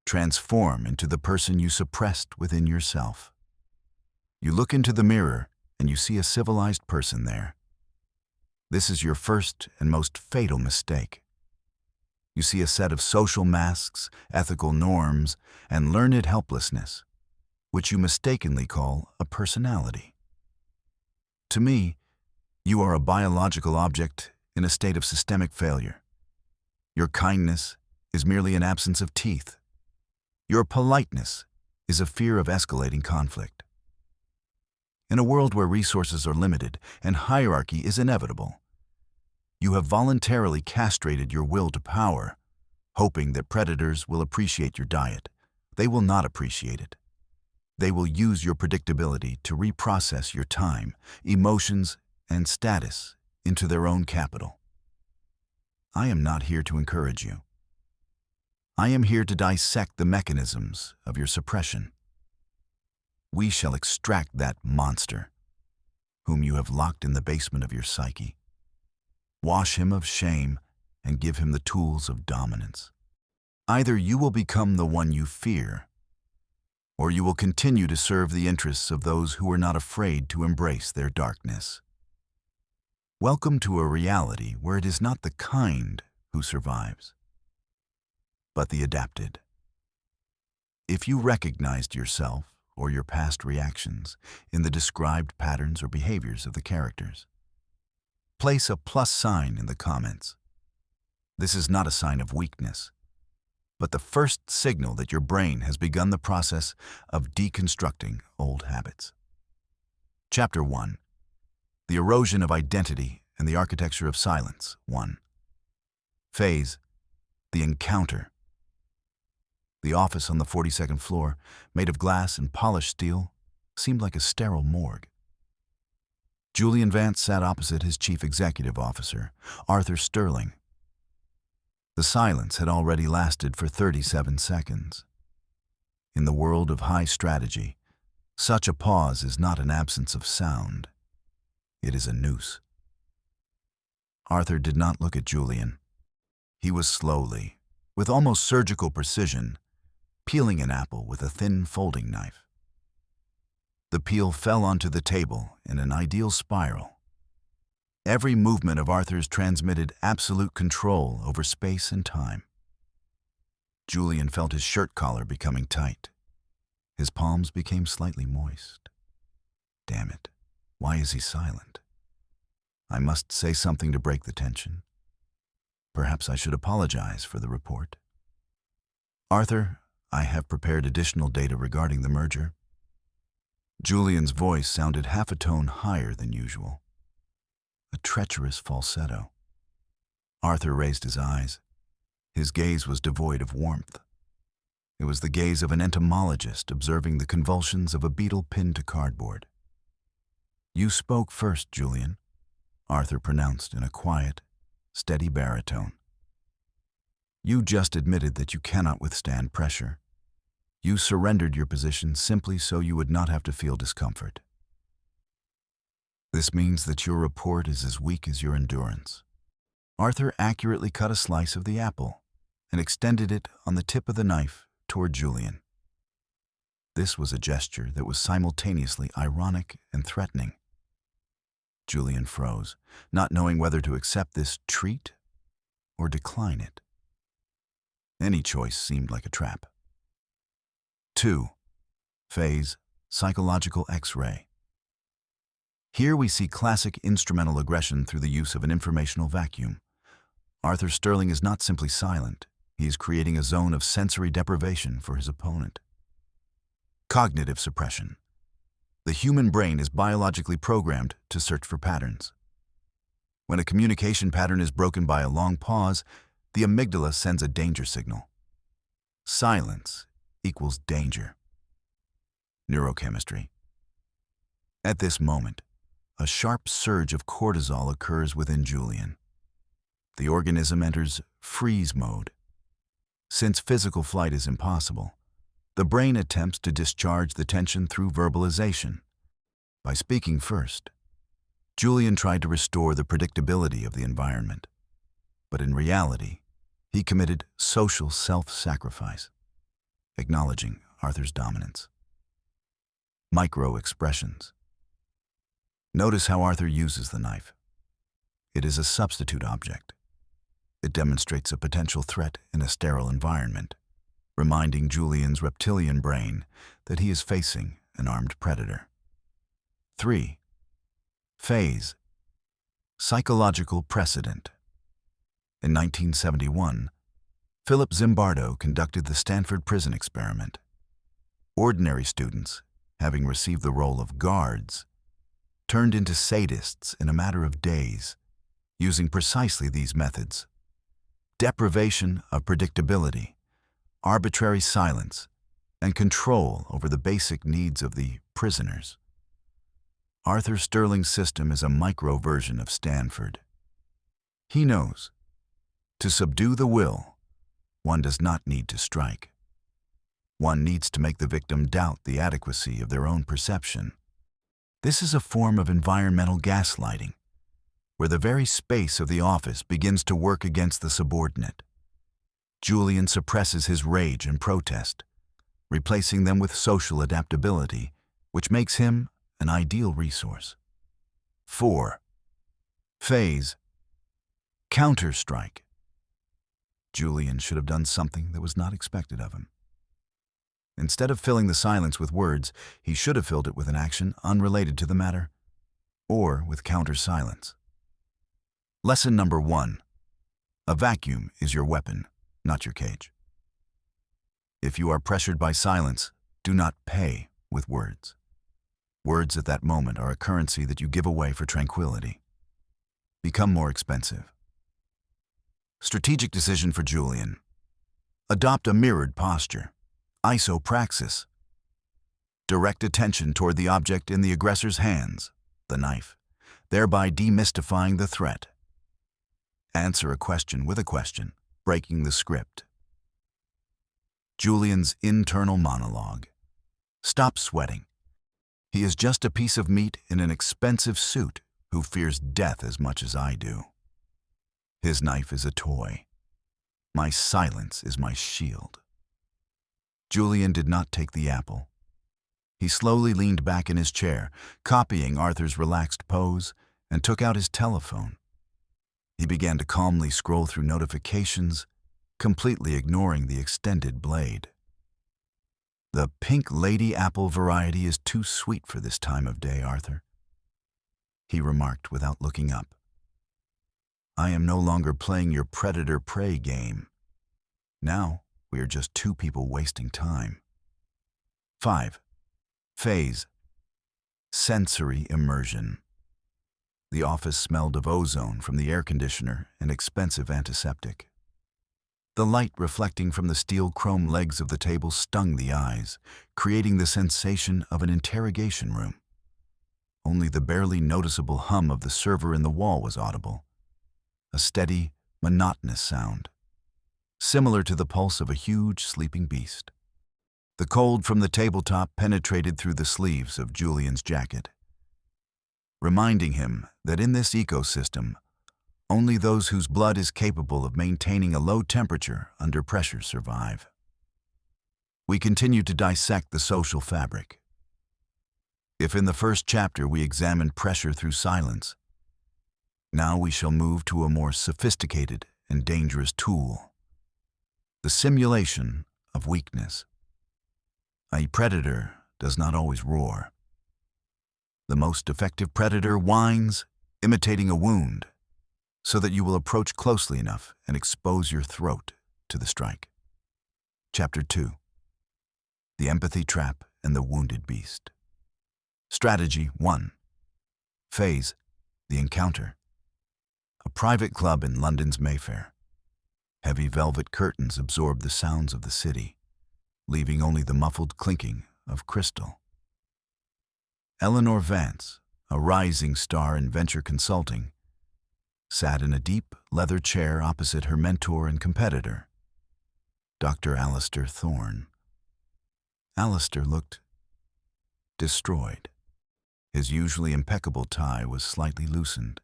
transform into the person you suppressed within yourself. You look into the mirror and you see a civilized person there. This is your first and most fatal mistake. You see a set of social masks, ethical norms, and learned helplessness, which you mistakenly call a personality. To me, you are a biological object in a state of systemic failure. Your kindness is merely an absence of teeth. Your politeness is a fear of escalating conflict. In a world where resources are limited and hierarchy is inevitable, you have voluntarily castrated your will to power, hoping that predators will appreciate your diet. They will not appreciate it. They will use your predictability to reprocess your time, emotions, and status into their own capital. I am not here to encourage you. I am here to dissect the mechanisms of your suppression. We shall extract that monster, whom you have locked in the basement of your psyche. Wash him of shame and give him the tools of dominance. Either you will become the one you fear, or you will continue to serve the interests of those who are not afraid to embrace their darkness. Welcome to a reality where it is not the kind who survives, but the adapted. If you recognized yourself or your past reactions in the described patterns or behaviors of the characters, place a plus sign in the comments. This is not a sign of weakness, but the first signal that your brain has begun the process of deconstructing old habits. Chapter 1. The Erosion of Identity and the Architecture of Silence, 1. Phase, the encounter. The office on the 42nd floor, made of glass and polished steel, seemed like a sterile morgue. Julian Vance sat opposite his chief executive officer, Arthur Sterling. The silence had already lasted for 37 seconds. In the world of high strategy, such a pause is not an absence of sound. It is a noose. Arthur did not look at Julian. He was slowly, with almost surgical precision, peeling an apple with a thin folding knife. The peel fell onto the table in an ideal spiral. Every movement of Arthur's transmitted absolute control over space and time. Julian felt his shirt collar becoming tight. His palms became slightly moist. Damn it, why is he silent? I must say something to break the tension. Perhaps I should apologize for the report. Arthur, I have prepared additional data regarding the merger. Julian's voice sounded half a tone higher than usual. A treacherous falsetto. Arthur raised his eyes. His gaze was devoid of warmth. It was the gaze of an entomologist observing the convulsions of a beetle pinned to cardboard. You spoke first, Julian, Arthur pronounced in a quiet, steady baritone. You just admitted that you cannot withstand pressure. You surrendered your position simply so you would not have to feel discomfort. This means that your report is as weak as your endurance. Arthur accurately cut a slice of the apple and extended it on the tip of the knife toward Julian. This was a gesture that was simultaneously ironic and threatening. Julian froze, not knowing whether to accept this treat or decline it. Any choice seemed like a trap. 2. Phase, psychological X-ray. Here we see classic instrumental aggression through the use of an informational vacuum. Arthur Sterling is not simply silent. He is creating a zone of sensory deprivation for his opponent. Cognitive suppression. The human brain is biologically programmed to search for patterns. When a communication pattern is broken by a long pause, the amygdala sends a danger signal. Silence equals danger. Neurochemistry. At this moment, a sharp surge of cortisol occurs within Julian. The organism enters freeze mode. Since physical flight is impossible, the brain attempts to discharge the tension through verbalization. By speaking first, Julian tried to restore the predictability of the environment, but in reality, he committed social self-sacrifice. acknowledging Arthur's dominance. Micro-expressions. Notice how Arthur uses the knife. It is a substitute object. It demonstrates a potential threat in a sterile environment, reminding Julian's reptilian brain that he is facing an armed predator. 3. Phase. Psychological precedent. In 1971, Philip Zimbardo conducted the Stanford prison experiment. Ordinary students, having received the role of guards, turned into sadists in a matter of days, using precisely these methods: deprivation of predictability, arbitrary silence, and control over the basic needs of the prisoners. Arthur Sterling's system is a micro-version of Stanford. He knows, to subdue the will, one does not need to strike. One needs to make the victim doubt the adequacy of their own perception. This is a form of environmental gaslighting, where the very space of the office begins to work against the subordinate. Julian suppresses his rage and protest, replacing them with social adaptability, which makes him an ideal resource. 4. Phase. Counter-strike. Julian should have done something that was not expected of him. Instead of filling the silence with words, he should have filled it with an action unrelated to the matter, or with counter-silence. Lesson number 1. A vacuum is your weapon, not your cage. If you are pressured by silence, do not pay with words. Words at that moment are a currency that you give away for tranquility. Become more expensive. Strategic decision for Julian. Adopt a mirrored posture. Isopraxis. Direct attention toward the object in the aggressor's hands, the knife, thereby demystifying the threat. Answer a question with a question, breaking the script. Julian's internal monologue. Stop sweating. He is just a piece of meat in an expensive suit who fears death as much as I do. His knife is a toy. My silence is my shield. Julian did not take the apple. He slowly leaned back in his chair, copying Arthur's relaxed pose, and took out his telephone. He began to calmly scroll through notifications, completely ignoring the extended blade. The pink lady apple variety is too sweet for this time of day, Arthur, he remarked without looking up. I am no longer playing your predator-prey game. Now, we are just two people wasting time. 5. Phase. Sensory immersion. The office smelled of ozone from the air conditioner and expensive antiseptic. The light reflecting from the steel chrome legs of the table stung the eyes, creating the sensation of an interrogation room. Only the barely noticeable hum of the server in the wall was audible, a steady, monotonous sound, similar to the pulse of a huge sleeping beast. The cold from the tabletop penetrated through the sleeves of Julian's jacket, reminding him that in this ecosystem, only those whose blood is capable of maintaining a low temperature under pressure survive. We continue to dissect the social fabric. If in the first chapter we examined pressure through silence, now we shall move to a more sophisticated and dangerous tool: the simulation of weakness. A predator does not always roar. The most effective predator whines, imitating a wound, so that you will approach closely enough and expose your throat to the strike. Chapter 2. The Empathy Trap and the Wounded Beast. Strategy 1. Phase. The Encounter. A private club in London's Mayfair. Heavy velvet curtains absorb the sounds of the city, leaving only the muffled clinking of crystal. Eleanor Vance, a rising star in venture consulting, sat in a deep leather chair opposite her mentor and competitor, Dr. Alistair Thorne. Alistair looked destroyed. His usually impeccable tie was slightly loosened,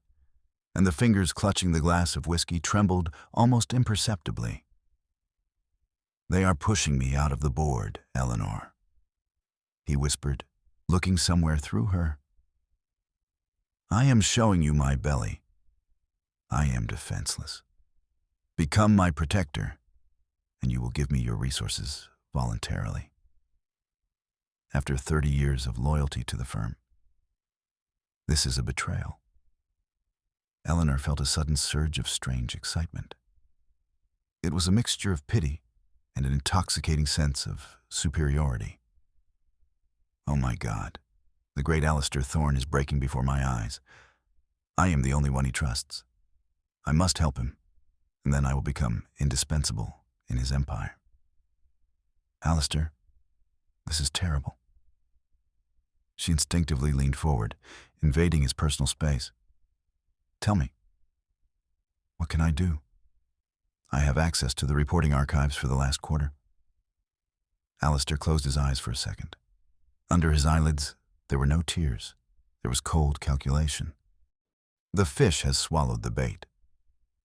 and the fingers clutching the glass of whiskey trembled almost imperceptibly. They are pushing me out of the board, Eleanor, he whispered, looking somewhere through her. I am showing you my belly. I am defenseless. Become my protector, and you will give me your resources voluntarily. After 30 years of loyalty to the firm, this is a betrayal. Eleanor felt a sudden surge of strange excitement. It was a mixture of pity and an intoxicating sense of superiority. Oh my God, the great Alistair Thorne is breaking before my eyes. I am the only one he trusts. I must help him, and then I will become indispensable in his empire. Alistair, this is terrible. She instinctively leaned forward, invading his personal space. Tell me, what can I do? I have access to the reporting archives for the last quarter. Alistair closed his eyes for a second. Under his eyelids, there were no tears. There was cold calculation. The fish has swallowed the bait.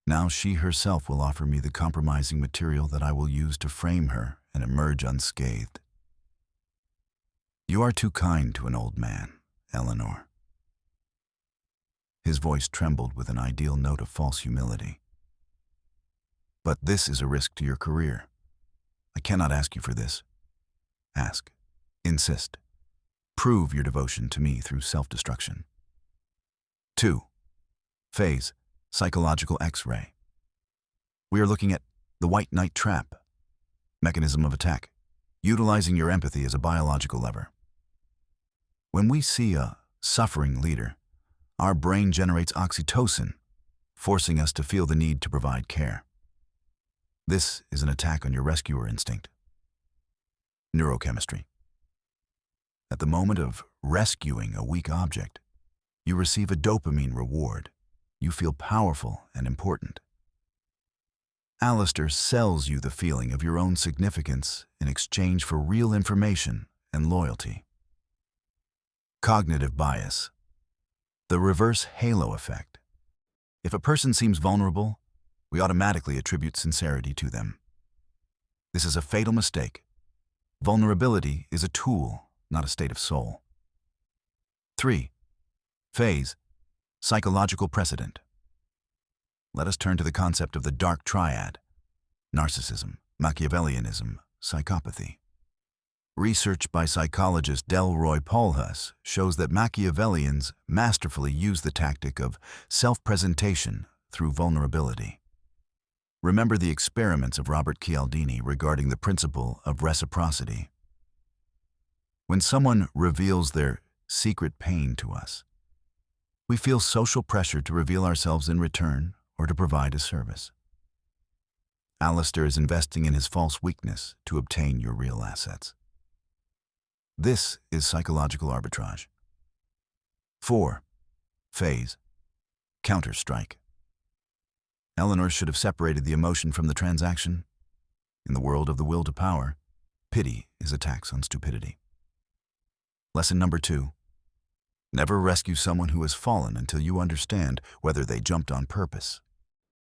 Now she herself will offer me the compromising material that I will use to frame her and emerge unscathed. You are too kind to an old man, Eleanor. His voice trembled with an ideal note of false humility. But this is a risk to your career. I cannot ask you for this. Ask. Insist. Prove your devotion to me through self-destruction. 2. Phase, psychological X-ray. We are looking at the white knight trap, mechanism of attack, utilizing your empathy as a biological lever. When we see a suffering leader, our brain generates oxytocin, forcing us to feel the need to provide care. This is an attack on your rescuer instinct. Neurochemistry. At the moment of rescuing a weak object, you receive a dopamine reward. You feel powerful and important. Alistair sells you the feeling of your own significance in exchange for real information and loyalty. Cognitive bias. The reverse halo effect. If a person seems vulnerable, we automatically attribute sincerity to them. This is a fatal mistake. Vulnerability is a tool, not a state of soul. 3. Phase, psychological precedent. Let us turn to the concept of the dark triad: narcissism, Machiavellianism, psychopathy. Research by psychologist Delroy Polhus shows that Machiavellians masterfully use the tactic of self-presentation through vulnerability. Remember the experiments of Robert Cialdini regarding the principle of reciprocity. When someone reveals their secret pain to us, we feel social pressure to reveal ourselves in return or to provide a service. Alistair is investing in his false weakness to obtain your real assets. This is psychological arbitrage. 4. Phase, counter-strike. Eleanor should have separated the emotion from the transaction. In the world of the will to power, pity is a tax on stupidity. Lesson number 2. Never rescue someone who has fallen until you understand whether they jumped on purpose.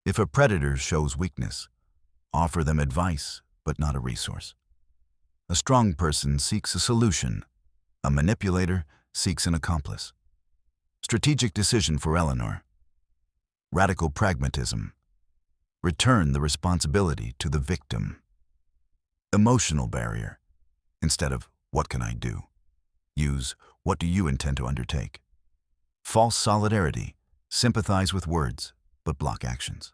If a predator shows weakness, offer them advice, but not a resource. A strong person seeks a solution. A manipulator seeks an accomplice. Strategic decision for Eleanor. Radical pragmatism. Return the responsibility to the victim. Emotional barrier. Instead of, what can I do? Use, what do you intend to undertake? False solidarity. Sympathize with words, but block actions.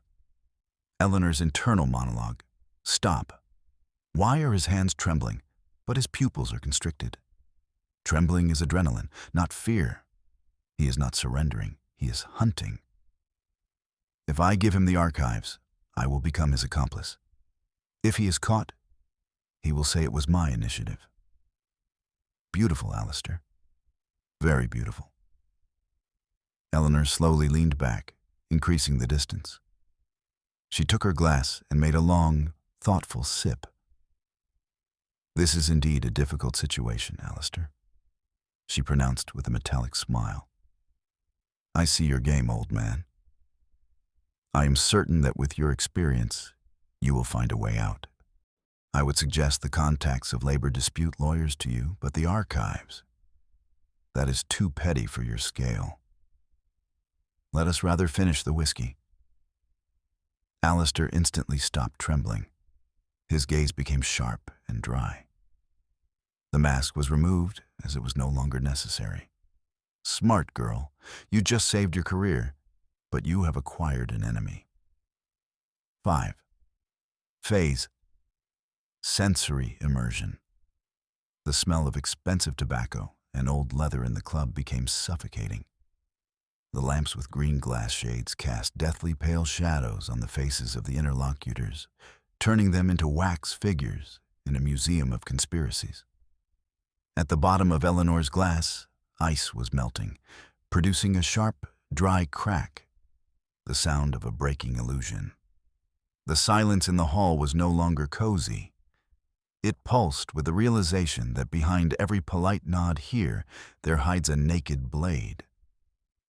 Eleanor's internal monologue. Stop. Why are his hands trembling, but his pupils are constricted? Trembling is adrenaline, not fear. He is not surrendering, he is hunting. If I give him the archives, I will become his accomplice. If he is caught, he will say it was my initiative. Beautiful, Alistair. Very beautiful. Eleanor slowly leaned back, increasing the distance. She took her glass and made a long, thoughtful sip. This is indeed a difficult situation, Alistair, she pronounced with a metallic smile. I see your game, old man. I am certain that with your experience, you will find a way out. I would suggest the contacts of labor dispute lawyers to you, but the archives, that is too petty for your scale. Let us rather finish the whiskey. Alistair instantly stopped trembling. His gaze became sharp and dry. The mask was removed as it was no longer necessary. Smart girl, you just saved your career, but you have acquired an enemy. 5. Phase. Sensory immersion. The smell of expensive tobacco and old leather in the club became suffocating. The lamps with green glass shades cast deathly pale shadows on the faces of the interlocutors, turning them into wax figures in a museum of conspiracies. At the bottom of Eleanor's glass, ice was melting, producing a sharp, dry crack, the sound of a breaking illusion. The silence in the hall was no longer cozy. It pulsed with the realization that behind every polite nod here, there hides a naked blade.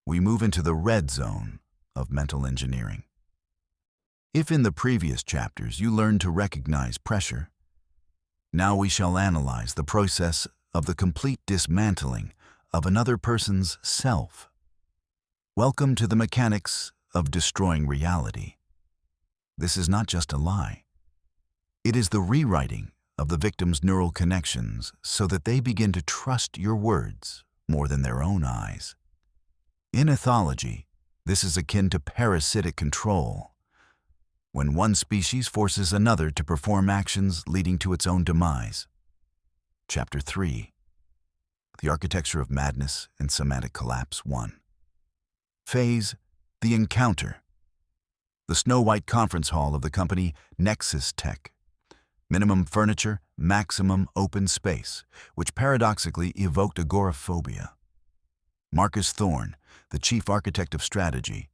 We move into the red zone of mental engineering. If in the previous chapters you learned to recognize pressure, now we shall analyze the process of the complete dismantling of another person's self. Welcome to the mechanics of destroying reality. This is not just a lie. It is the rewriting of the victim's neural connections so that they begin to trust your words more than their own eyes. In ethology, this is akin to parasitic control, when one species forces another to perform actions leading to its own demise. Chapter 3. The Architecture of Madness and Semantic Collapse 1. Phase. The Encounter. The snow-white conference hall of the company Nexus Tech. Minimum furniture, maximum open space, which paradoxically evoked agoraphobia. Marcus Thorne, the chief architect of strategy,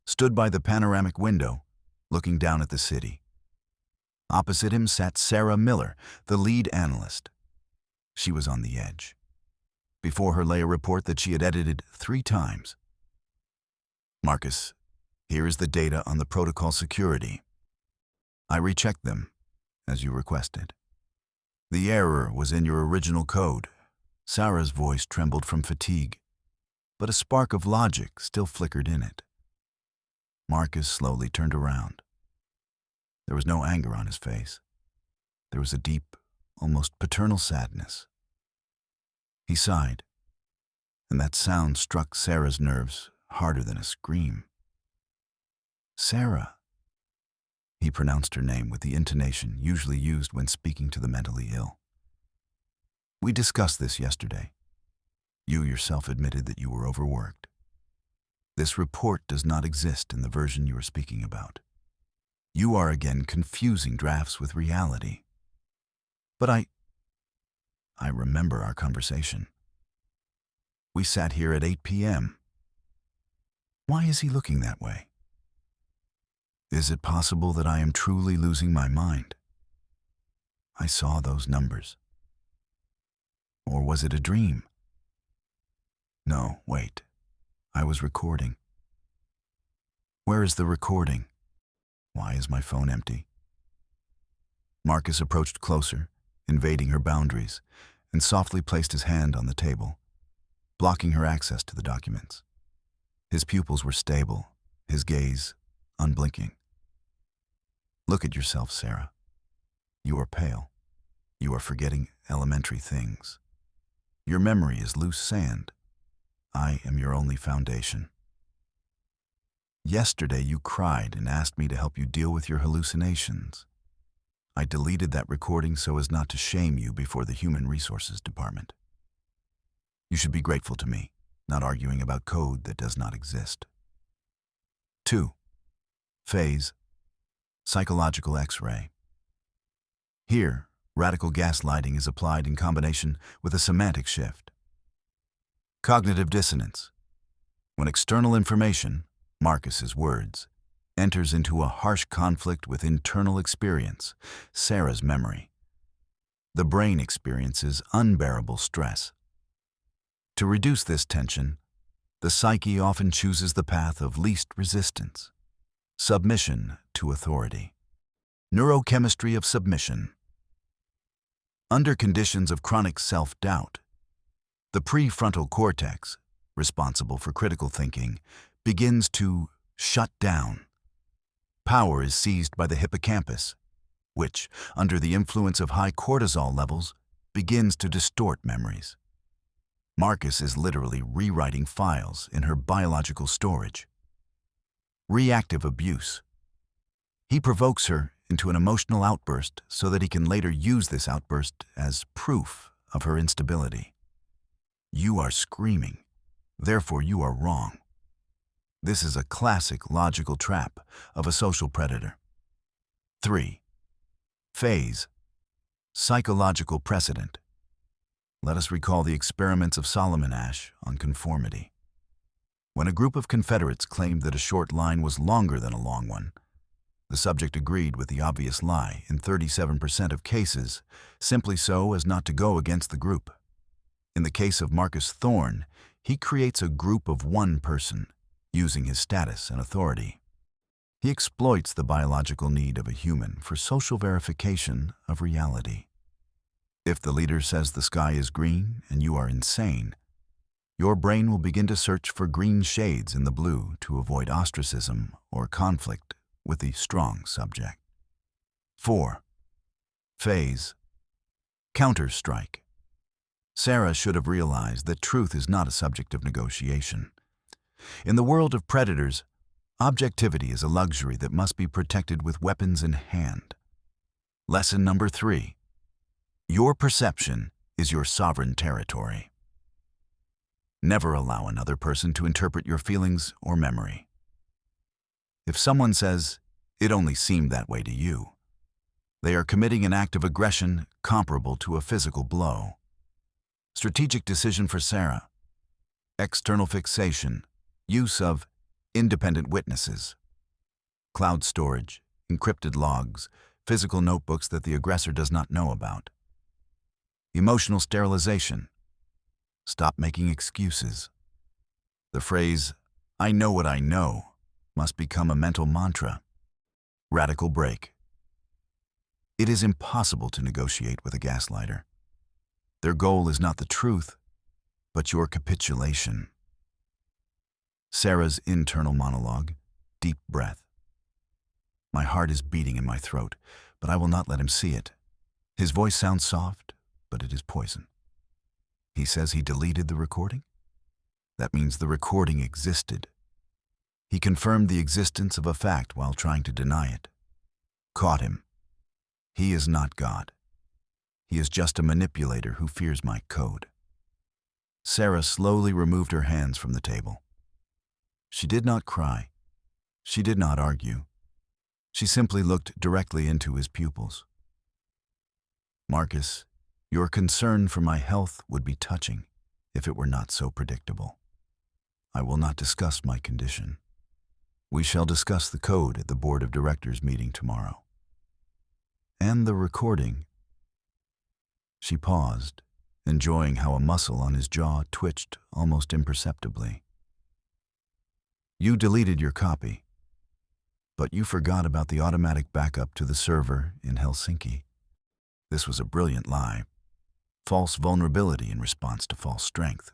stood by the panoramic window, looking down at the city. Opposite him sat Sarah Miller, the lead analyst. She was on the edge. Before her lay a report that she had edited 3 times. Marcus, here is the data on the protocol security. I rechecked them, as you requested. The error was in your original code. Sarah's voice trembled from fatigue, but a spark of logic still flickered in it. Marcus slowly turned around. There was no anger on his face. There was a deep, almost paternal sadness. He sighed, and that sound struck Sarah's nerves harder than a scream. Sarah. He pronounced her name with the intonation usually used when speaking to the mentally ill. We discussed this yesterday. You yourself admitted that you were overworked. This report does not exist in the version you are speaking about. You are again confusing drafts with reality. But I remember our conversation. We sat here at 8 p.m. Why is he looking that way? Is it possible that I am truly losing my mind? I saw those numbers. Or was it a dream? No, wait. I was recording. Where is the recording? Why is my phone empty? Marcus approached closer, invading her boundaries, and softly placed his hand on the table, blocking her access to the documents. His pupils were stable, his gaze unblinking. Look at yourself, Sarah. You are pale. You are forgetting elementary things. Your memory is loose sand. I am your only foundation. Yesterday you cried and asked me to help you deal with your hallucinations. I deleted that recording so as not to shame you before the Human Resources Department. You should be grateful to me, not arguing about code that does not exist. 2. Phase. Psychological X-ray. Here, radical gaslighting is applied in combination with a semantic shift. Cognitive dissonance. When external information, Marcus's words, enters into a harsh conflict with internal experience, Sarah's memory, the brain experiences unbearable stress. To reduce this tension, the psyche often chooses the path of least resistance, submission to authority. Neurochemistry of submission. Under conditions of chronic self-doubt, the prefrontal cortex, responsible for critical thinking, begins to shut down. Power is seized by the hippocampus, which, under the influence of high cortisol levels, begins to distort memories. Marcus is literally rewriting files in her biological storage. Reactive abuse. He provokes her into an emotional outburst so that he can later use this outburst as proof of her instability. You are screaming, therefore you are wrong. This is a classic logical trap of a social predator. 3. Phase. Psychological precedent. Let us recall the experiments of Solomon Asch on conformity. When a group of Confederates claimed that a short line was longer than a long one, the subject agreed with the obvious lie in 37% of cases, simply so as not to go against the group. In the case of Marcus Thorne, he creates a group of one person, using his status and authority. He exploits the biological need of a human for social verification of reality. If the leader says the sky is green and you are insane, your brain will begin to search for green shades in the blue to avoid ostracism or conflict with the strong subject. 4. Phase. Counter-strike. Sarah should have realized that truth is not a subject of negotiation. In the world of predators, objectivity is a luxury that must be protected with weapons in hand. Lesson number 3. Your perception is your sovereign territory. Never allow another person to interpret your feelings or memory. If someone says, "It only seemed that way to you," they are committing an act of aggression comparable to a physical blow. Strategic decision for Sarah. External fixation. Use of independent witnesses. Cloud storage, encrypted logs, physical notebooks that the aggressor does not know about. Emotional sterilization. Stop making excuses. The phrase, "I know what I know," must become a mental mantra. Radical break. It is impossible to negotiate with a gaslighter. Their goal is not the truth, but your capitulation. Sarah's internal monologue, deep breath. My heart is beating in my throat, but I will not let him see it. His voice sounds soft, but it is poison. He says he deleted the recording? That means the recording existed. He confirmed the existence of a fact while trying to deny it. Caught him. He is not God. He is just a manipulator who fears my code. Sarah slowly removed her hands from the table. She did not cry. She did not argue. She simply looked directly into his pupils. Marcus, your concern for my health would be touching if it were not so predictable. I will not discuss my condition. We shall discuss the code at the board of directors meeting tomorrow. And the recording. She paused, enjoying how a muscle on his jaw twitched almost imperceptibly. You deleted your copy, but you forgot about the automatic backup to the server in Helsinki. This was a brilliant lie. False vulnerability in response to false strength.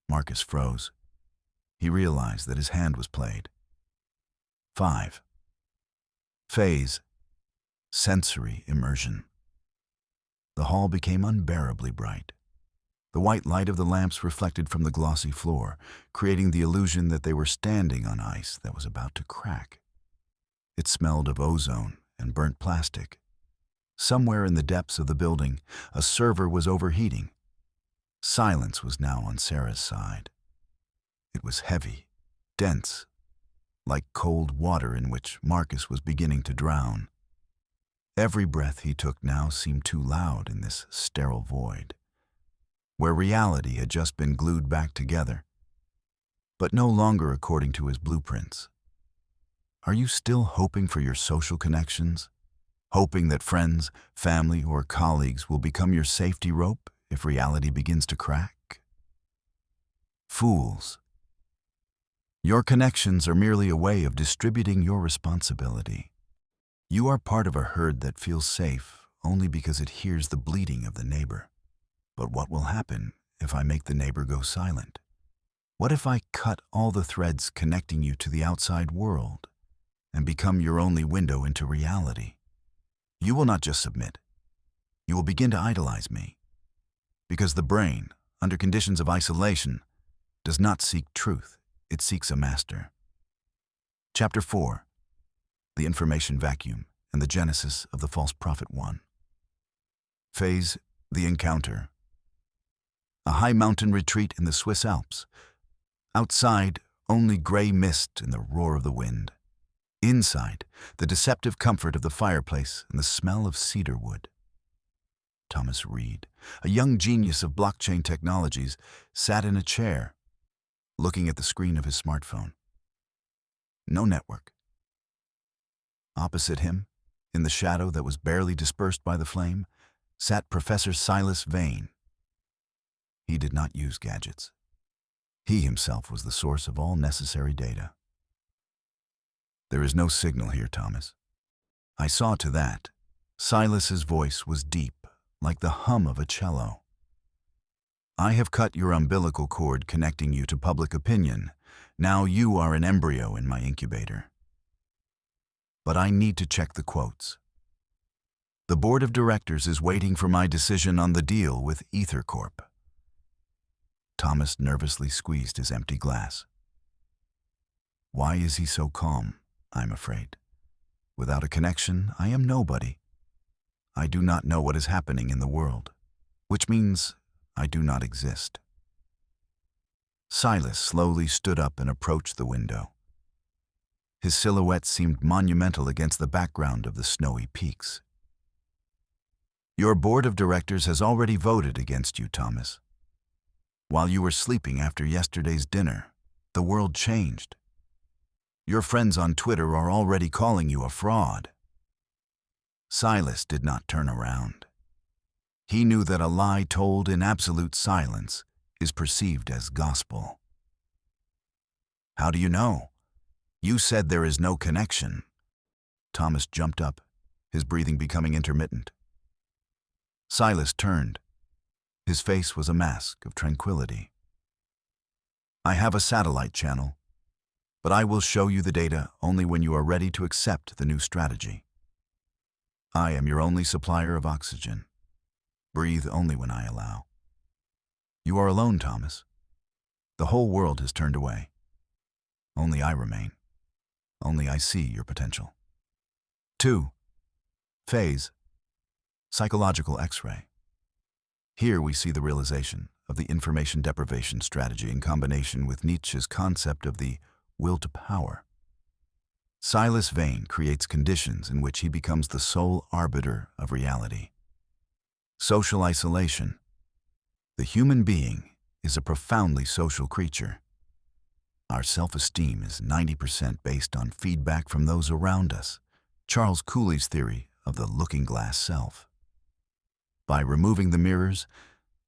Marcus froze. He realized that his hand was played. 5. Phase. Sensory immersion. The hall became unbearably bright. The white light of the lamps reflected from the glossy floor, creating the illusion that they were standing on ice that was about to crack. It smelled of ozone and burnt plastic. Somewhere in the depths of the building, a server was overheating. Silence was now on Sarah's side. It was heavy, dense, like cold water in which Marcus was beginning to drown. Every breath he took now seemed too loud in this sterile void, where reality had just been glued back together, but no longer according to his blueprints. Are you still hoping for your social connections? Hoping that friends, family, or colleagues will become your safety rope if reality begins to crack? Fools. Your connections are merely a way of distributing your responsibility. You are part of a herd that feels safe only because it hears the bleating of the neighbor. But what will happen if I make the neighbor go silent? What if I cut all the threads connecting you to the outside world and become your only window into reality? You will not just submit. You will begin to idolize me. Because the brain, under conditions of isolation, does not seek truth. It seeks a master. Chapter 4. The Information Vacuum and the Genesis of the False Prophet 1. Phase: The Encounter. A high mountain retreat in the Swiss Alps. Outside, only gray mist and the roar of the wind. Inside, the deceptive comfort of the fireplace and the smell of cedar wood. Thomas Reed, a young genius of blockchain technologies, sat in a chair, looking at the screen of his smartphone. No network. Opposite him, in the shadow that was barely dispersed by the flame, sat Professor Silas Vane. He did not use gadgets. He himself was the source of all necessary data. There is no signal here, Thomas. I saw to that. Silas's voice was deep, like the hum of a cello. I have cut your umbilical cord connecting you to public opinion. Now you are an embryo in my incubator. But I need to check the quotes. The board of directors is waiting for my decision on the deal with EtherCorp. Thomas nervously squeezed his empty glass. Why is he so calm? I'm afraid. Without a connection, I am nobody. I do not know what is happening in the world, which means I do not exist. Silas slowly stood up and approached the window. His silhouette seemed monumental against the background of the snowy peaks. Your board of directors has already voted against you, Thomas. While you were sleeping after yesterday's dinner, the world changed. Your friends on Twitter are already calling you a fraud. Silas did not turn around. He knew that a lie told in absolute silence is perceived as gospel. How do you know? You said there is no connection. Thomas jumped up, his breathing becoming intermittent. Silas turned. His face was a mask of tranquility. I have a satellite channel, but I will show you the data only when you are ready to accept the new strategy. I am your only supplier of oxygen. Breathe only when I allow. You are alone, Thomas. The whole world has turned away. Only I remain. Only I see your potential. 2. Phase: Psychological X-ray. Here we see the realization of the information deprivation strategy in combination with Nietzsche's concept of the will to power. Silas Vane creates conditions in which he becomes the sole arbiter of reality. Social isolation. The human being is a profoundly social creature. Our self-esteem is 90% based on feedback from those around us, Charles Cooley's theory of the looking-glass self. By removing the mirrors,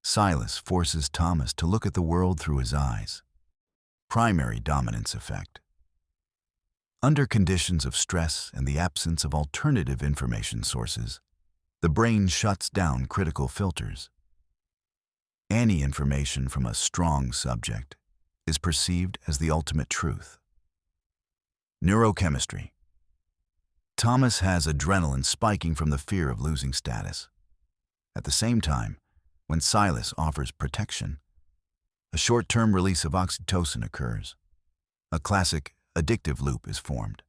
Silas forces Thomas to look at the world through his eyes. Primary dominance effect. Under conditions of stress and the absence of alternative information sources, the brain shuts down critical filters. Any information from a strong subject is perceived as the ultimate truth. Neurochemistry. Thomas has adrenaline spiking from the fear of losing status. At the same time, when Silas offers protection, a short-term release of oxytocin occurs. A classic addictive loop is formed.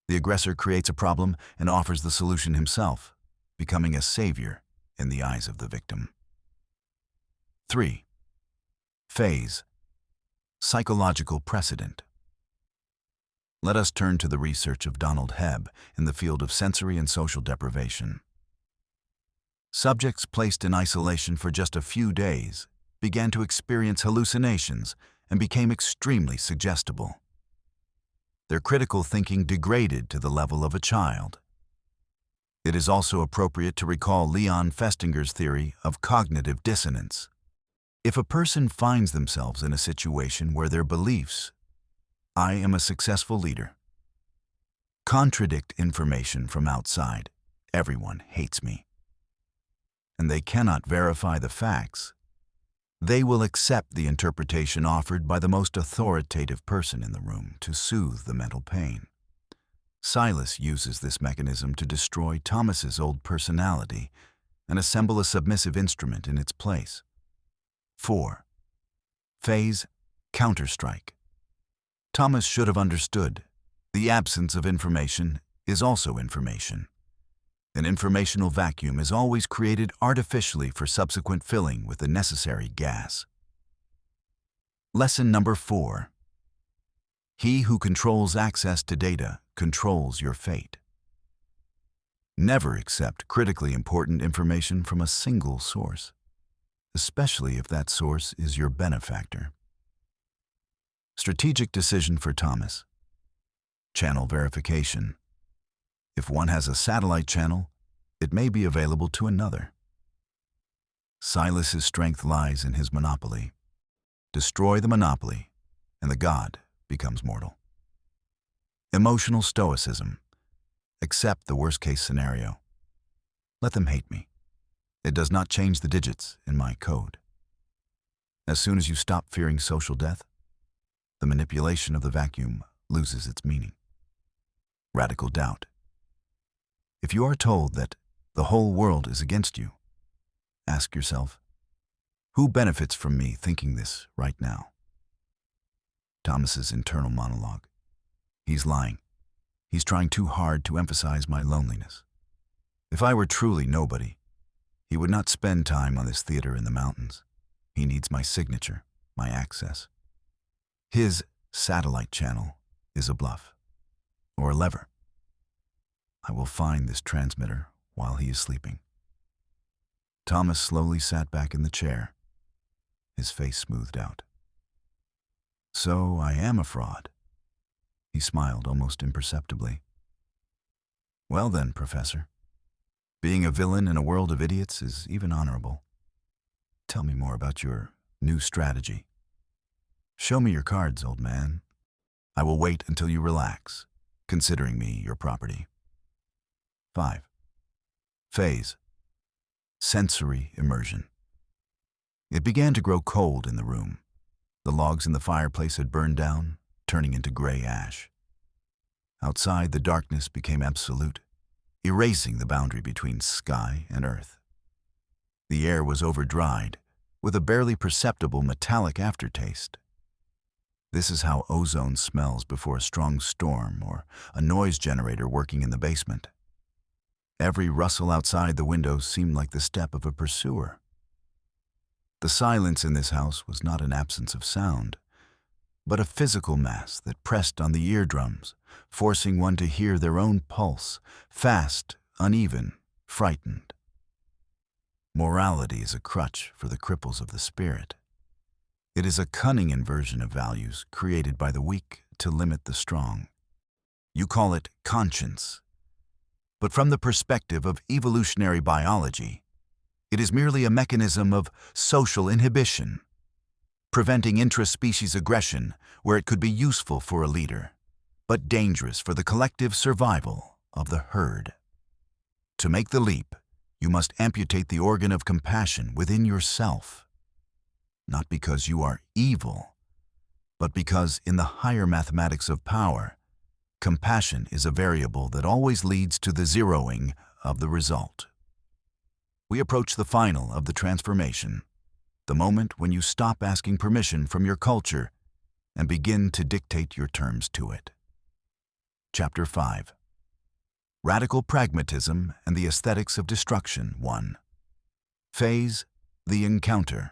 The aggressor creates a problem and offers the solution himself, becoming a savior in the eyes of the victim. 3. Phase: Psychological Precedent. Let us turn to the research of Donald Hebb in the field of sensory and social deprivation. Subjects placed in isolation for just a few days began to experience hallucinations and became extremely suggestible. Their critical thinking degraded to the level of a child. It is also appropriate to recall Leon Festinger's theory of cognitive dissonance. If a person finds themselves in a situation where their beliefs, I am a successful leader, contradict information from outside, everyone hates me, and they cannot verify the facts, they will accept the interpretation offered by the most authoritative person in the room to soothe the mental pain. Silas uses this mechanism to destroy Thomas's old personality and assemble a submissive instrument in its place. 4. Phase counterstrike. Thomas should have understood the absence of information is also information. An informational vacuum is always created artificially for subsequent filling with the necessary gas. Lesson number 4. He who controls access to data controls your fate. Never accept critically important information from a single source, especially if that source is your benefactor. Strategic decision for Thomas. Channel verification. If one has a satellite channel, it may be available to another. Silas's strength lies in his monopoly. Destroy the monopoly, and the god becomes mortal. Emotional stoicism. Accept the worst-case scenario. Let them hate me. It does not change the digits in my code. As soon as you stop fearing social death, the manipulation of the vacuum loses its meaning. Radical doubt. If you are told that the whole world is against you, ask yourself, who benefits from me thinking this right now? Thomas's internal monologue. He's lying. He's trying too hard to emphasize my loneliness. If I were truly nobody, he would not spend time on this theater in the mountains. He needs my signature, my access. His satellite channel is a bluff, or a lever. I will find this transmitter while he is sleeping. Thomas slowly sat back in the chair, his face smoothed out. So I am a fraud. He smiled almost imperceptibly. Well then, Professor, being a villain in a world of idiots is even honorable. Tell me more about your new strategy. Show me your cards, old man. I will wait until you relax, considering me your property. 5. Phase. Sensory immersion. It began to grow cold in the room. The logs in the fireplace had burned down, turning into gray ash. Outside, the darkness became absolute, erasing the boundary between sky and earth. The air was over-dried, with a barely perceptible metallic aftertaste. This is how ozone smells before a strong storm or a noise generator working in the basement. Every rustle outside the windows seemed like the step of a pursuer. The silence in this house was not an absence of sound, but a physical mass that pressed on the eardrums, forcing one to hear their own pulse, fast, uneven, frightened. Morality is a crutch for the cripples of the spirit. It is a cunning inversion of values created by the weak to limit the strong. You call it conscience. But from the perspective of evolutionary biology, it is merely a mechanism of social inhibition, preventing intra-species aggression where it could be useful for a leader, but dangerous for the collective survival of the herd. To make the leap, you must amputate the organ of compassion within yourself, not because you are evil, but because in the higher mathematics of power, compassion is a variable that always leads to the zeroing of the result. We approach the final of the transformation, the moment when you stop asking permission from your culture and begin to dictate your terms to it. Chapter 5. Radical Pragmatism and the Aesthetics of Destruction 1. Phase, the Encounter.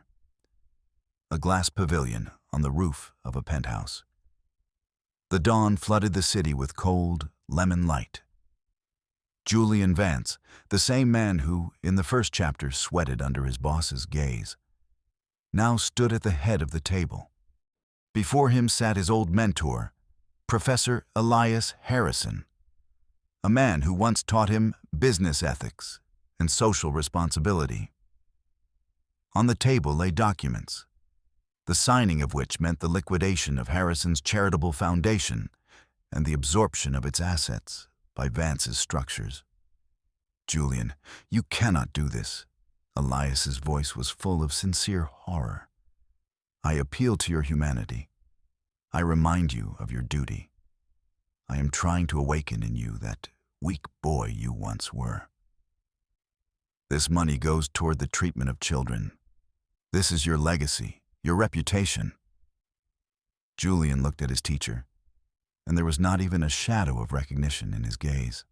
A glass pavilion on the roof of a penthouse. The dawn flooded the city with cold, lemon light. Julian Vance, the same man who, in the first chapter, sweated under his boss's gaze, now stood at the head of the table. Before him sat his old mentor, Professor Elias Harrison, a man who once taught him business ethics and social responsibility. On the table lay documents, the signing of which meant the liquidation of Harrison's charitable foundation and the absorption of its assets by Vance's structures. Julian, you cannot do this. Elias's voice was full of sincere horror. I appeal to your humanity. I remind you of your duty. I am trying to awaken in you that weak boy you once were. This money goes toward the treatment of children. This is your legacy, your reputation. Julian looked at his teacher, and there was not even a shadow of recognition in his gaze.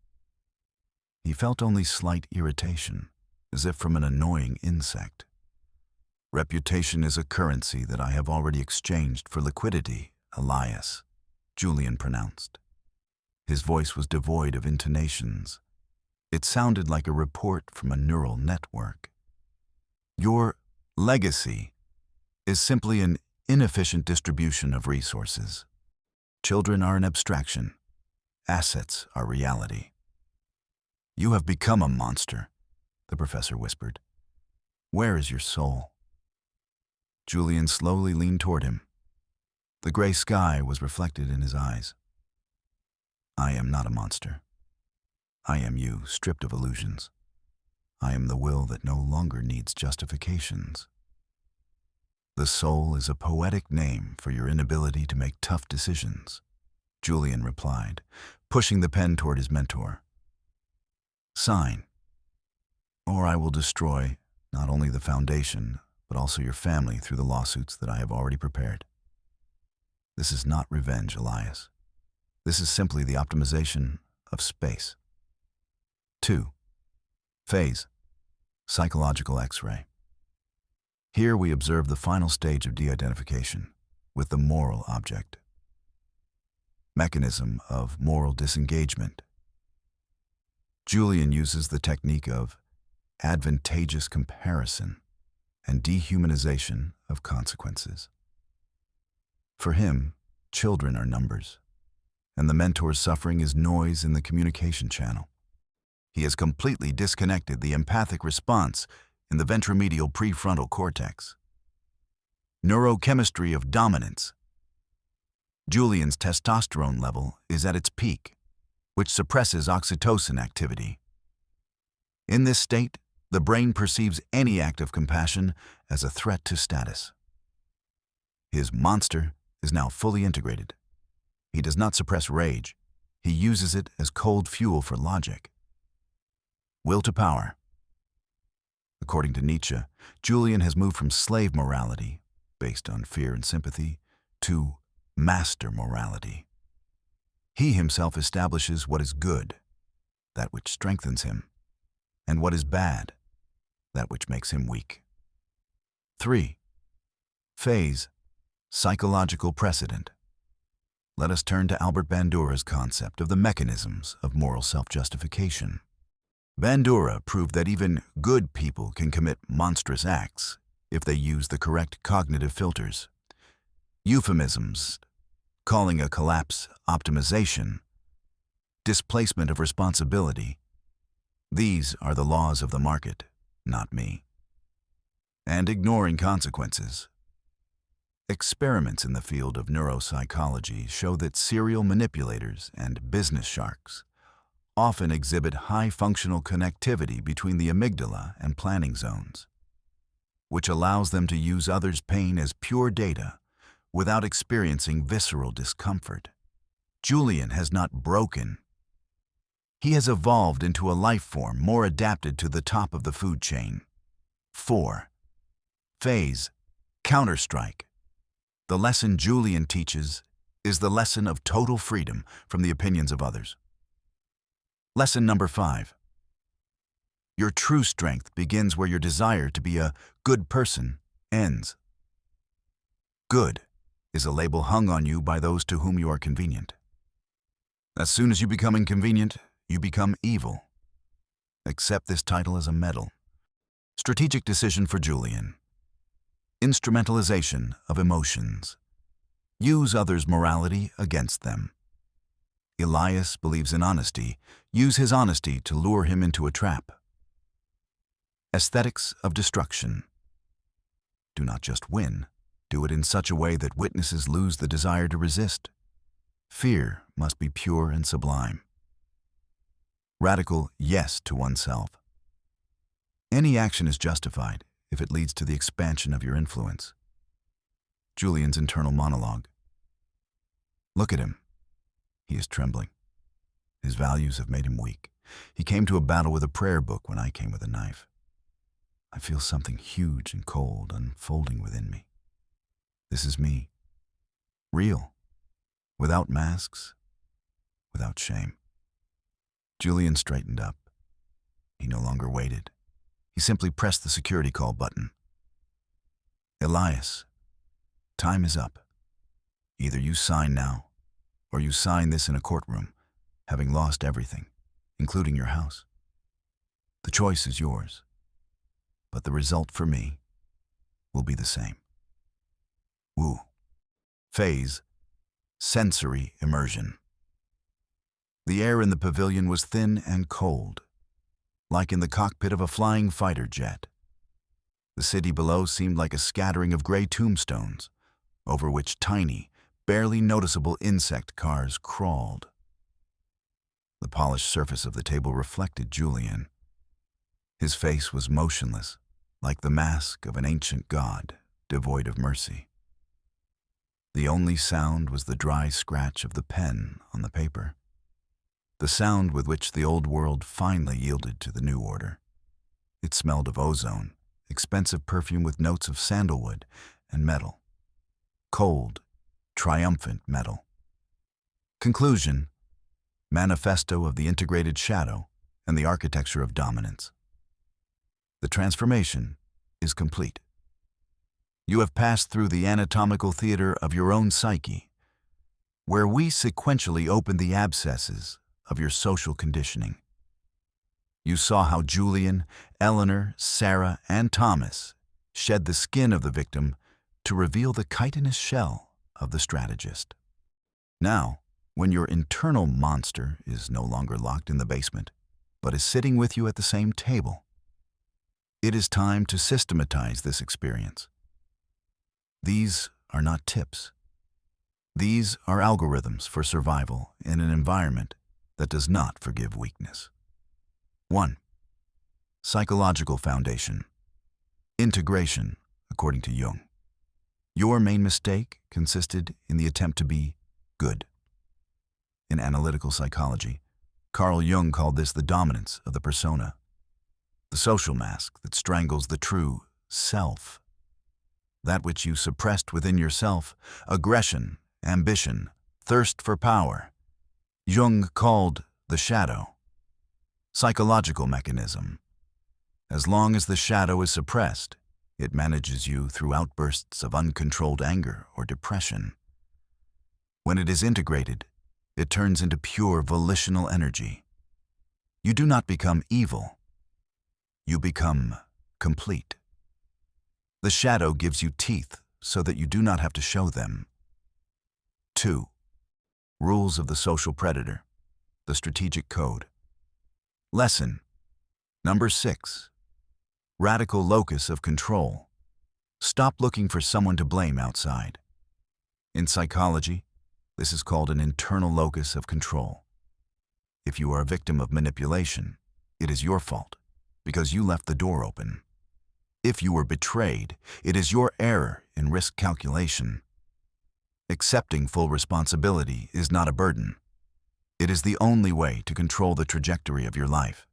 He felt only slight irritation, as if from an annoying insect. Reputation is a currency that I have already exchanged for liquidity, Elias, Julian pronounced. His voice was devoid of intonations. It sounded like a report from a neural network. Your legacy is simply an inefficient distribution of resources. Children are an abstraction. Assets are reality. You have become a monster, the professor whispered. Where is your soul? Julian slowly leaned toward him. The gray sky was reflected in his eyes. I am not a monster. I am you, stripped of illusions. I am the will that no longer needs justifications. The soul is a poetic name for your inability to make tough decisions, Julian replied, pushing the pen toward his mentor. Sign, or I will destroy not only the foundation, but also your family through the lawsuits that I have already prepared. This is not revenge, Elias. This is simply the optimization of space. 2. Phase. Psychological X-ray. Here we observe the final stage of de-identification with the moral object. Mechanism of moral disengagement. Julian uses the technique of advantageous comparison and dehumanization of consequences. For him, children are numbers, and the mentor's suffering is noise in the communication channel. He has completely disconnected the empathic response in the ventromedial prefrontal cortex. Neurochemistry of dominance. Julian's testosterone level is at its peak, which suppresses oxytocin activity. In this state, the brain perceives any act of compassion as a threat to status. His monster is now fully integrated. He does not suppress rage. He uses it as cold fuel for logic. Will to power. According to Nietzsche, Julian has moved from slave morality, based on fear and sympathy, to master morality. He himself establishes what is good, that which strengthens him, and what is bad, that which makes him weak. 3. Phase. Psychological precedent. Let us turn to Albert Bandura's concept of the mechanisms of moral self-justification. Bandura proved that even good people can commit monstrous acts if they use the correct cognitive filters. Euphemisms, calling a collapse optimization, displacement of responsibility. These are the laws of the market, not me. And ignoring consequences. Experiments in the field of neuropsychology show that serial manipulators and business sharks often exhibit high functional connectivity between the amygdala and planning zones, which allows them to use others' pain as pure data without experiencing visceral discomfort. Julian has not broken. He has evolved into a life form more adapted to the top of the food chain. 4. Phase. Counterstrike. The lesson Julian teaches is the lesson of total freedom from the opinions of others. Lesson number 5. Your true strength begins where your desire to be a good person ends. Good is a label hung on you by those to whom you are convenient. As soon as you become inconvenient, you become evil. Accept this title as a medal. Strategic decision for Julian. Instrumentalization of emotions. Use others' morality against them. Elias believes in honesty. Use his honesty to lure him into a trap. Aesthetics of destruction. Do not just win. Do it in such a way that witnesses lose the desire to resist. Fear must be pure and sublime. Radical yes to oneself. Any action is justified if it leads to the expansion of your influence. Julian's internal monologue. Look at him. He is trembling. His values have made him weak. He came to a battle with a prayer book when I came with a knife. I feel something huge and cold unfolding within me. This is me. Real. Without masks. Without shame. Julian straightened up. He no longer waited. He simply pressed the security call button. Elias, time is up. Either you sign now, or you sign this in a courtroom, having lost everything, including your house. The choice is yours, but the result for me will be the same. Woo. Phase, sensory immersion. The air in the pavilion was thin and cold, like in the cockpit of a flying fighter jet. The city below seemed like a scattering of gray tombstones, over which tiny, barely noticeable insect cars crawled. The polished surface of the table reflected Julian. His face was motionless, like the mask of an ancient god, devoid of mercy. The only sound was the dry scratch of the pen on the paper, the sound with which the old world finally yielded to the new order. It smelled of ozone, expensive perfume with notes of sandalwood and metal. Cold, triumphant metal. Conclusion: manifesto of the integrated shadow and the architecture of dominance. The transformation is complete. You have passed through the anatomical theater of your own psyche, where we sequentially open the abscesses of your social conditioning. You saw how Julian, Eleanor, Sarah, and Thomas shed the skin of the victim to reveal the chitinous shell of the strategist. Now, when your internal monster is no longer locked in the basement, but is sitting with you at the same table, it is time to systematize this experience. These are not tips. These are algorithms for survival in an environment that does not forgive weakness. 1. Psychological foundation. Integration, according to Jung. Your main mistake consisted in the attempt to be good. In analytical psychology, Carl Jung called this the dominance of the persona, the social mask that strangles the true self. That which you suppressed within yourself, aggression, ambition, thirst for power, Jung called the shadow. Psychological mechanism. As long as the shadow is suppressed, it manages you through outbursts of uncontrolled anger or depression. When it is integrated, it turns into pure volitional energy. You do not become evil. You become complete. The shadow gives you teeth so that you do not have to show them. 2. Rules of the social predator. The strategic code. Lesson number 6. Radical locus of control. Stop looking for someone to blame outside. In psychology, this is called an internal locus of control. If you are a victim of manipulation, it is your fault, because you left the door open. If you were betrayed, it is your error in risk calculation. Accepting full responsibility is not a burden. It is the only way to control the trajectory of your life.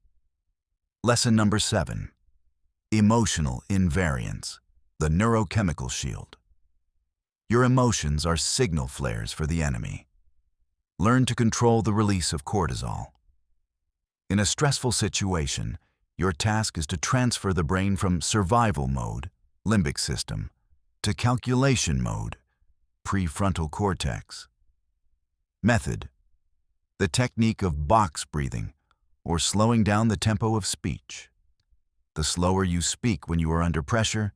Lesson number 7. Emotional invariance, the neurochemical shield. Your emotions are signal flares for the enemy. Learn to control the release of cortisol. In a stressful situation, your task is to transfer the brain from survival mode, limbic system, to calculation mode, prefrontal cortex. Method: the technique of box breathing, or slowing down the tempo of speech. The slower you speak when you are under pressure,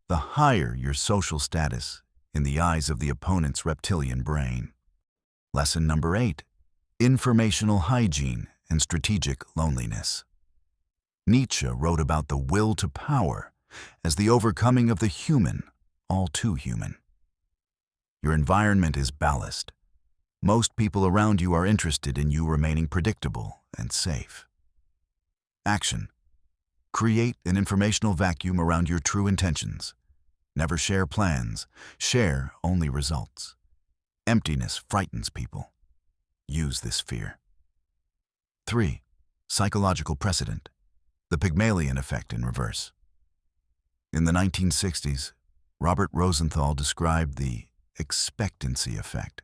the higher your social status in the eyes of the opponent's reptilian brain. Lesson number 8. Informational hygiene and strategic loneliness. Nietzsche wrote about the will to power as the overcoming of the human, all too human. Your environment is ballast. Most people around you are interested in you remaining predictable and safe. Action. Create an informational vacuum around your true intentions. Never share plans. Share only results. Emptiness frightens people. Use this fear. 3. Psychological precedent. The Pygmalion effect in reverse. In the 1960s, Robert Rosenthal described the expectancy effect.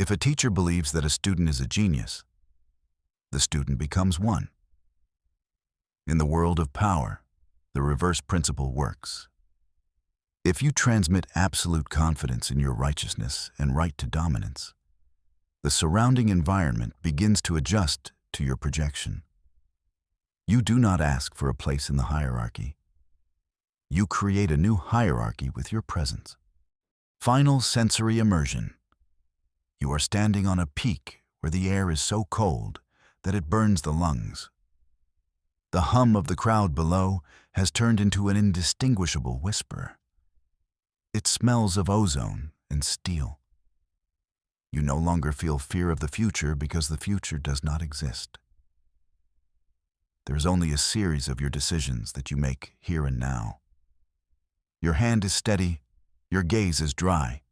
If a teacher believes that a student is a genius, the student becomes one. In the world of power, the reverse principle works. If you transmit absolute confidence in your righteousness and right to dominance, the surrounding environment begins to adjust to your projection. You do not ask for a place in the hierarchy. You create a new hierarchy with your presence. Final sensory immersion. You are standing on a peak where the air is so cold that it burns the lungs. The hum of the crowd below has turned into an indistinguishable whisper. It smells of ozone and steel. You no longer feel fear of the future because the future does not exist. There is only a series of your decisions that you make here and now. Your hand is steady, your gaze is dry.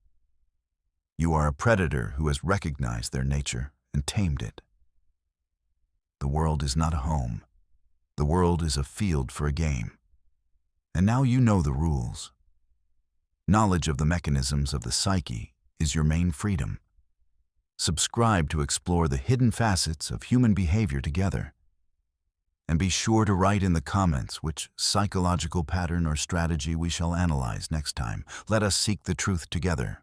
You are a predator who has recognized their nature and tamed it. The world is not a home. The world is a field for a game. And now you know the rules. Knowledge of the mechanisms of the psyche is your main freedom. Subscribe to explore the hidden facets of human behavior together. And be sure to write in the comments which psychological pattern or strategy we shall analyze next time. Let us seek the truth together.